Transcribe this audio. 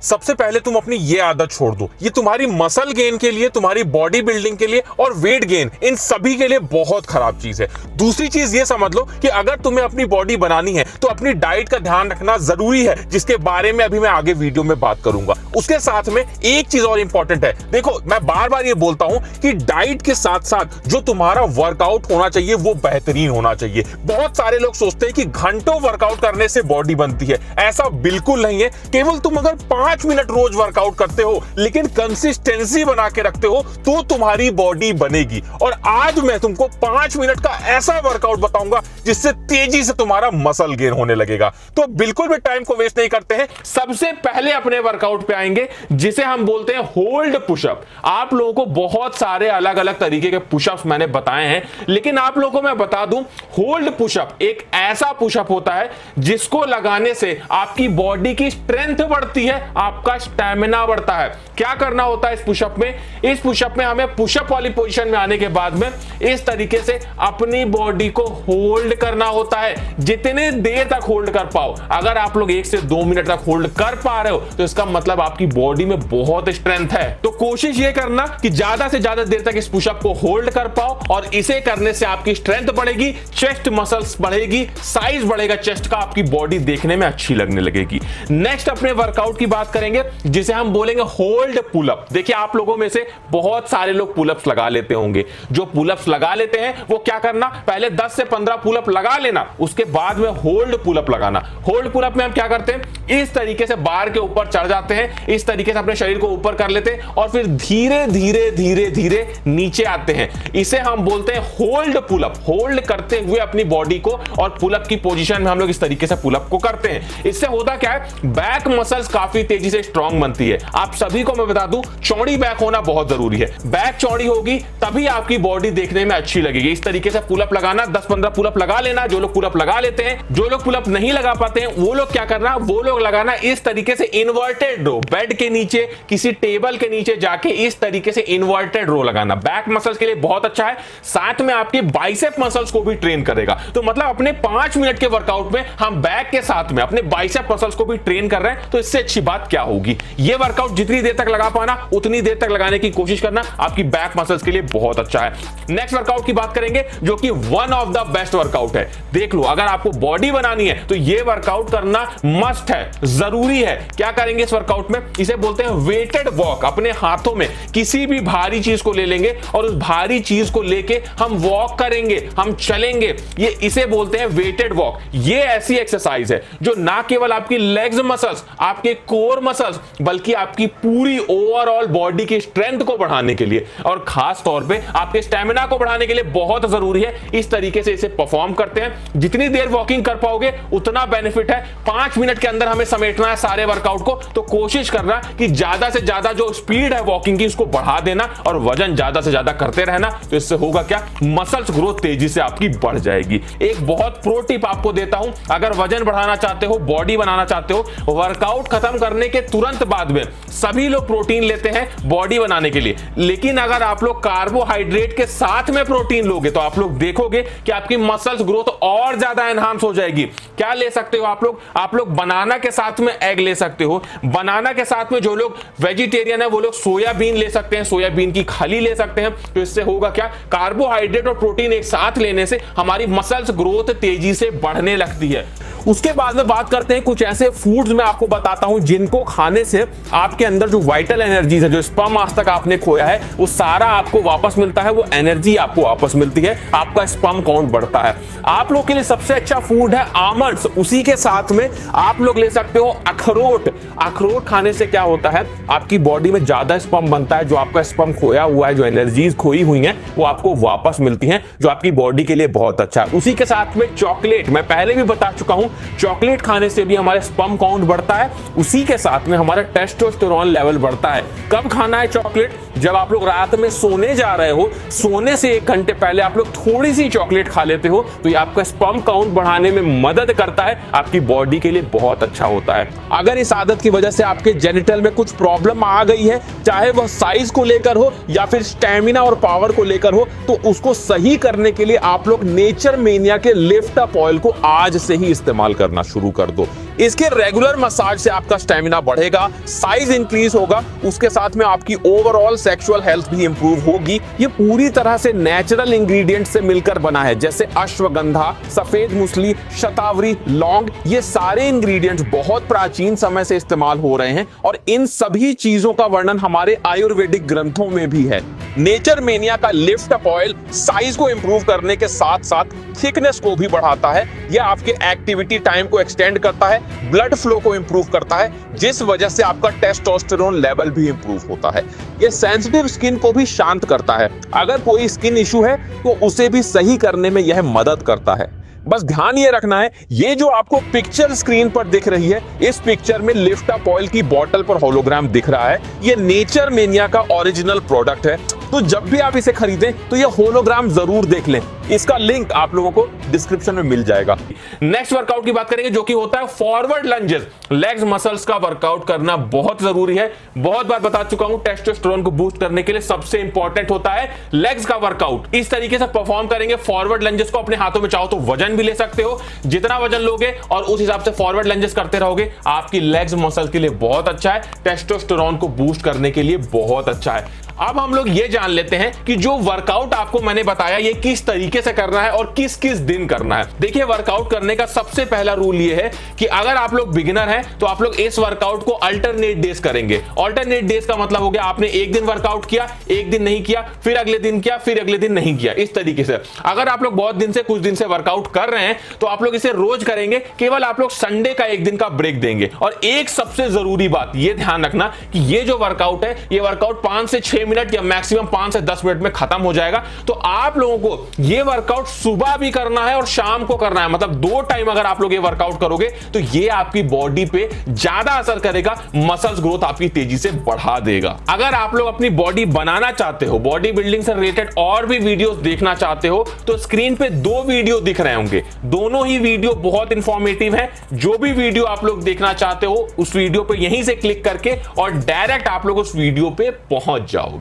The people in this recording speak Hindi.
सबसे पहले तुम अपनी ये आदत छोड़ दो। ये तुम्हारी मसल गेन के लिए, तुम्हारी बॉडी बिल्डिंग के लिए और वेट गेन, इन सभी के लिए बहुत खराब चीज है। दूसरी चीज ये समझ लो कि अगर तुम्हें अपनी बॉडी बनानी है तो अपनी डाइट का ध्यान रखना जरूरी है, जिसके बारे में अभी मैं आगे वीडियो में बात करूंगा। उसके साथ में एक चीज और इंपॉर्टेंट है, देखो मैं बार बार ये बोलता हूं कि डाइट के साथ साथ जो तुम्हारा वर्कआउट होना चाहिए वो बेहतरीन होना चाहिए। बहुत सारे लोग सोचते हैं कि घंटों वर्कआउट करने से बॉडी बनती है, ऐसा बिल्कुल नहीं है। केवल तुम अगर 5 मिनट रोज वर्कआउट करते हो लेकिन कंसिस्टेंसी बना के रखते हो तो तुम्हारी बॉडी बनेगी। और आज मैं तुमको 5 मिनट का ऐसा वर्कआउट बताऊंगा जिससे तेजी से तुम्हारा मसल गेन होने लगेगा। तो बिल्कुल भी टाइम को वेस्ट नहीं करते हैं, सबसे पहले अपने वर्कआउट पे आएंगे जिसे हम बोलते हैं होल्ड पुशअप। आप लोगों को बहुत सारे अलग अलग तरीके के पुशअप्स मैंने बताए हैं, लेकिन आप लोगों को मैं बता दूं, होल्ड पुशअप एक ऐसा पुशअप होता है जिसको लगाने से आपकी बॉडी की स्ट्रेंथ बढ़ती है, आपका स्टैमिना बढ़ता है। क्या करना होता है इस पुशअप में? इस पुशअप में हमें पुशअप वाली पोजीशन में आने के बाद में इस तरीके से अपनी बॉडी को होल्ड करना होता है, जितने देर तक होल्ड कर पाओ। अगर आप लोग 1 से 2 मिनट तक होल्ड कर पा रहे हो तो इसका मतलब आपकी बॉडी में बहुत स्ट्रेंथ है। तो कोशिश ये करना कि ज्यादा से ज्यादा देर तक इस पुशअप को होल्ड कर पाओ, और इसे करने से आपकी स्ट्रेंथ बढ़ेगी, चेस्ट मसल्स बढ़ेगी, साइज बढ़ेगा चेस्ट का, आपकी बॉडी देखने में अच्छी लगने लगेगी। नेक्स्ट अपने वर्कआउट की बात करेंगे जिसे हम बोलेंगे होल्ड पुलअप। देखिए आप लोगों में से बहुत सारे लोग पुलअप्स लगा लेते होंगे। जो पुलअप्स लगा लेते हैं वो क्या करना, पहले 10 से 15 पुलअप लगा लेना, उसके बाद में होल्ड पुलअप लगाना। होल्ड पुलअप में हम क्या करते हैं, इस तरीके से बार के ऊपर चढ़ जाते हैं, इस तरीके से अपने शरीर को ऊपर कर लेते हैं और फिर धीरे धीरे धीरे धीरे नीचे आते हैं। इसे हम बोलते हैं होल्ड पुलअप। होल्ड करते हुए अपनी बॉडी को और पुलअप की पोजीशन में हम लोग इस तरीके से पुलअप को करते हैं। इससे होता क्या है, बैक मसल्स काफी तेजी से स्ट्रांग बनती है। आप सभी को मैं बता दूं, चौड़ी बैक होना बहुत जरूरी है। बैक चौड़ी होगी तभी आपकी बॉडी देखने में अच्छी लगेगी। इस तरीके से पुलअप लगाना, 10-15 पुलअप लगा लेना। जो लोग पुलअप लगा लेते हैं, जो लोग पुलअप नहीं लगा पाते हैं, वो लोग क्या करना, वो लोग लगाना इस तरीके से इन्वर्टेड रो, बेड के नीचे, किसी टेबल के नीचे जाके इस तरीके से इन्वर्टेड रो लगाना। बैक मसल्स के लिए बहुत अच्छा है, साथ में आपके बाइसेप मसल्स को भी ट्रेन करेगा। तो मतलब अपने 5 मिनट के वर्कआउट में हम बैक के साथ में अपने बाइसेप मसल्स को भी ट्रेन कर रहे हैं, तो इससे अच्छी बात क्या होगी। ये वर्कआउट जितनी देर तक लगा पाना उतनी देर तक लगाने की कोशिश करना, आपकी बैक मसल्स के लिए बहुत अच्छा है। नेक्स्ट वर्कआउट की बात करेंगे जो कि one of the best workout है। देख लो, अगर आपको बॉडी बनानी है तो ये वर्कआउट करना मस्ट है, जरूरी है। क्या करेंगे इस वर्कआउट में, इसे बोलते हैं वेटेड वॉक। अपने हाथों में किसी भी भारी चीज को ले लेंगे और उस भारी चीज को लेके हम वॉक करेंगे, हम चलेंगे। ये इसे बोलते हैं वेटेड वॉक। ये ऐसी एक्सरसाइज है जो ना केवल आपकी लेग्स मसल्स, आपके कोर मसल्स, बल्कि आपकी पूरी ओवरऑल बॉडी की स्ट्रेंथ को बढ़ाने के लिए और खास तौर पे आपके स्टैमिना को बढ़ाने के लिए बहुत जरूरी है। इस तरीके से इसे परफॉर्म करते हैं। जितनी देर वॉकिंग कर पाओगे उतना बेनिफिट है। 5 मिनट के अंदर हमें समेटना है सारे वर्कआउट को, तो कोशिश करना कि ज्यादा से ज्यादा जो स्पीड है वॉकिंग की उसको बढ़ा देना और वजन ज्यादा से ज्यादा करते रहना। तो इससे होगा क्या, मसल्स ग्रोथ तेजी से आपकी बढ़ जाएगी। एक बहुत प्रो टिप आपको देता हूं, अगर वजन बढ़ाना चाहते हो, बॉडी बनाना चाहते हो, वर्कआउट खत्म करने के तुरंत बाद में सभी लोग प्रोटीन लेते हैं बॉडी बनाने के लिए, लेकिन अगर आप लोग कार्बोहाइड्रेट के साथ में प्रोटीन लोगे तो आप लोग देखोगे कि आपकी मसल्स ग्रोथ और ज्यादा एनहांस हो जाएगी। क्या ले सकते हो आप लोग बनाना के साथ में एग ले सकते हो। बनाना के साथ में जो लोग वेजिटेरियन है वो लोग सोयाबीन ले सकते हैं, सोयाबीन की खली ले सकते हैं। तो इससे होगा क्या, कार्बोहाइड्रेट और प्रोटीन एक साथ लेने से हमारी मसल्स ग्रोथ तेजी से बढ़ने लगती है। उसके बाद में बात करते हैं कुछ ऐसे फूड्स मैं आपको बताता हूं जिनको खाने से आपके अंदर जो वाइटल एनर्जीज है, जो स्पर्म आज तक आपने खोया है, वो सारा आपको वापस मिलता है, वो एनर्जी आपको वापस मिलती है, आपका स्पर्म काउंट बढ़ता है। आप लोग के लिए सबसे अच्छा फूड है आमंड्स। उसी के साथ में आप लोग ले सकते हो अखरोट। अखरोट खाने से क्या होता है, आपकी बॉडी में ज्यादा स्पर्म बनता है, जो आपका स्पर्म खोया हुआ है, जो एनर्जीज खोई हुई हैं वो आपको वापस मिलती हैं, जो आपकी बॉडी के लिए बहुत अच्छा है। उसी के साथ में चॉकलेट, मैं पहले भी बता चुका हूं, चॉकलेट खाने से भी हमारे स्पर्म काउंट बढ़ता है। उसी के साथ में हमारा टेस्टोस्टेरोन लेवल बढ़ता है। कब खाना है चॉकलेट, जब आप लोग रात में सोने जा रहे हो, सोने से 1 घंटे पहले आप लोग थोड़ी सी चॉकलेट खा लेते हो तो ये आपका स्पर्म काउंट बढ़ाने में मदद करता है, आपकी बॉडी के लिए बहुत अच्छा होता है। अगर इस आदत की वजह से आपके जेनिटल में कुछ प्रॉब्लम आ गई है, चाहे वह साइज को लेकर हो या फिर स्टैमिना और पावर को लेकर हो, तो उसको सही करने के लिए आप लोग नेचर मेनिया के लिफ्ट अप ऑयल को आज से ही इस्तेमाल करना शुरू कर दो। इसके रेगुलर मसाज से आपका स्टेमिना बढ़ेगा, साइज इंक्रीज होगा, उसके साथ में आपकी ओवरऑल सेक्सुअल हेल्थ भी इंप्रूव होगी। ये पूरी तरह से नेचुरल इंग्रेडिएंट से मिलकर बना है, जैसे अश्वगंधा, सफेद मूसली, शतावरी, लौंग। ये सारे इंग्रेडिएंट्स बहुत प्राचीन समय से इस्तेमाल हो रहे हैं और इन सभी चीजों का वर्णन हमारे आयुर्वेदिक ग्रंथों में भी है। नेचर मेनिया का लिफ्ट अप ऑयल साइज को इंप्रूव करने के साथ साथ थिकनेस को भी बढ़ाता है। यह आपके एक्टिविटी टाइम को एक्सटेंड करता है, ब्लड फ्लो को इंप्रूव करता है, जिस वजह से आपका टेस्टोस्टेरोन लेवल भी इंप्रूव होता है। यह सेंसिटिव स्किन को भी शांत करता है। अगर कोई स्किन इशू है तो उसे भी सही करने में यह मदद करता है। बस ध्यान ये रखना है, ये जो आपको पिक्चर स्क्रीन पर दिख रही है, इस पिक्चर में लिफ्ट अप ऑयल की बोतल पर होलोग्राम दिख रहा है। ये नेचर मेनिया का ओरिजिनल प्रोडक्ट है, तो जब भी आप इसे खरीदें तो ये होलोग्राम जरूर देख लें। इसका लिंक आप लोगों को डिस्क्रिप्शन में मिल जाएगा। नेक्स्ट वर्कआउट की बात करेंगे, जो कि होता है फॉरवर्ड लंजेस। लेग्स मसल्स का वर्कआउट करना बहुत जरूरी है। बहुत बार बता चुका हूं, टेस्टोस्टेरोन को बूस्ट करने के लिए सबसे इंपॉर्टेंट होता है लेग्स का वर्कआउट। इस तरीके से परफॉर्म करेंगे फॉरवर्ड लंजेस को। अपने हाथों में चाहो तो वजन भी ले सकते हो, जितना वजन लोगे और उस हिसाब से फॉरवर्ड लंजेस करते रहोगे, आपकी लेग्स मसल के लिए बहुत अच्छा है, टेस्टोस्टेरोन को बूस्ट करने के लिए बहुत अच्छा है। अब हम लोग ये जान लेते हैं कि जो वर्कआउट आपको मैंने बताया ये किस तरीके से करना है और किस किस दिन करना है। देखिए, वर्कआउट करने का सबसे पहला रूल ये है कि अगर आप लोग बिगिनर हैं तो आप लोग इस वर्कआउट को अल्टरनेट डेज करेंगे। अल्टरनेट डेज का मतलब हो गया, आपने एक दिन वर्कआउट किया, एक दिन नहीं किया, फिर अगले दिन किया, फिर अगले दिन नहीं किया, इस तरीके से। अगर आप लोग बहुत दिन से, कुछ दिन से वर्कआउट कर रहे हैं तो आप लोग इसे रोज करेंगे, केवल आप लोग संडे का एक दिन का ब्रेक देंगे। और एक सबसे जरूरी बात ये ध्यान रखना कि ये जो वर्कआउट है, ये वर्कआउट 5 से 6 मिनट या मैक्सिमम 5 से 10 मिनट में खत्म हो जाएगा। तो आप लोगों को ये वर्कआउट सुबह भी करना है और शाम को करना है, मतलब 2 टाइम अगर आप लोग ये वर्कआउट करोगे तो ये आपकी बॉडी पे ज्यादा असर करेगा, मसल्स ग्रोथ आपकी तेजी से बढ़ा देगा। अगर आप लोग अपनी बॉडी बनाना चाहते हो, बॉडी बिल्डिंग से रिलेटेड और भी वीडियोस देखना चाहते हो, तो स्क्रीन पे 2 वीडियो दिख रहे होंगे। दोनों ही वीडियो बहुत इंफॉर्मेटिव है। जो भी वीडियो आप लोग देखना चाहते हो, उस वीडियो पे यहीं से क्लिक करके और डायरेक्ट आप लोग उस वीडियो पे पहुंच जाओगे।